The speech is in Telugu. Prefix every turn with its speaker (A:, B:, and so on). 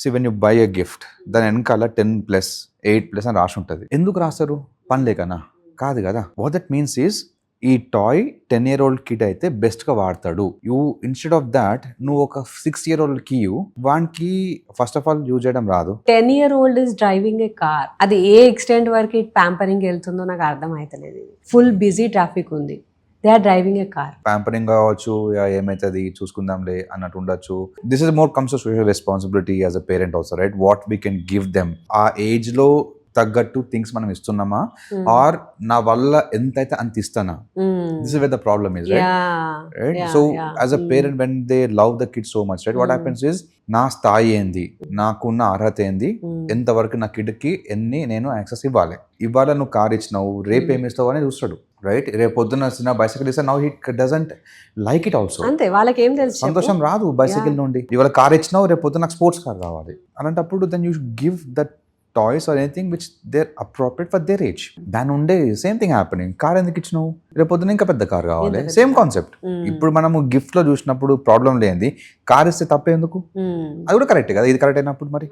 A: See when you by a gift దాని వెనకాల 10+, 8+ అని రాసి ఉంటుంది. ఎందుకు రాస్తారు? పని లేకనా? కాదు కదా. వాట్ దట్ మీన్స్ ఈస్ ఈ టాయ్ 10-year-old కిడ్ అయితే బెస్ట్ గా వాడతాడు. యూ ఇన్స్టెడ్ ఆఫ్ దాట్ నువ్వు ఒక 6-year-old కి వానికి ఫస్ట్ ఆఫ్ ఆల్ యూజ్ చేయడం రాదు.
B: 10-year-old is driving a car. అది ఏ ఎక్స్టెంట్ వరకు ప్యాంపరింగ్ వెళ్తుందో నాకు అర్థం అవుతలేదు. ఫుల్ బిజీ ట్రాఫిక్ ఉంది, they are driving a car.
A: Pampering కావచ్చు, ఏమైతుంది చూసుకుందాంలే అన్నట్టు ఉండొచ్చు. This is more comes to social responsibility as a parent also, right? What we can give them. ఆ ఏజ్ లో తగ్గట్టు థింగ్స్ మనం ఇస్తున్నామా, ఆర్ నా వల్ల ఎంతైతే అంత ఇస్తానా? This is where the problem is, right? So as a parent when they love the kid so much, right, what happens is నా స్థాయి ఏంది, నాకున్న అర్హత ఏంది, ఎంతవరకు నా కిడ్ కి ఎన్ని నేను యాక్సెస్ ఇవ్వాలి. ఇవాళ నువ్వు కార్ ఇచ్చినావు, రేపు ఏమి ఇస్తావు అని చూస్తాడు, రైట్? రేపు పొద్దున్న చిన్న బైసైకిల్ ఇస్తా, now he doesn't like it also.
B: అంతే, వాళ్ళకి ఏం తెలుసు,
A: సంతోషం రాదు బైసైకిల్ నుండి. ఇవాళ కార్ ఇచ్చినావు, రేపు పొద్దున్న నాకు స్పోర్ట్స్ కార్ కావాలి. అలాంటప్పుడు then you give that toys or anything which they're appropriate for their age. దాని ఉండే సేమ్ థింగ్ హ్యాపెనింగ్. కార్ ఎందుకు ఇచ్చినావు, రేపు పొద్దున ఇంకా పెద్ద కార్ కావాలి, సేమ్ కాన్సెప్ట్. ఇప్పుడు మనము గిఫ్ట్ లో చూసినప్పుడు ప్రాబ్లం లేనిది కార్ ఇస్తే తప్పేందుకు? అది కూడా కరెక్ట్ కదా, ఇది కరెక్ట్ అయినప్పుడు మరి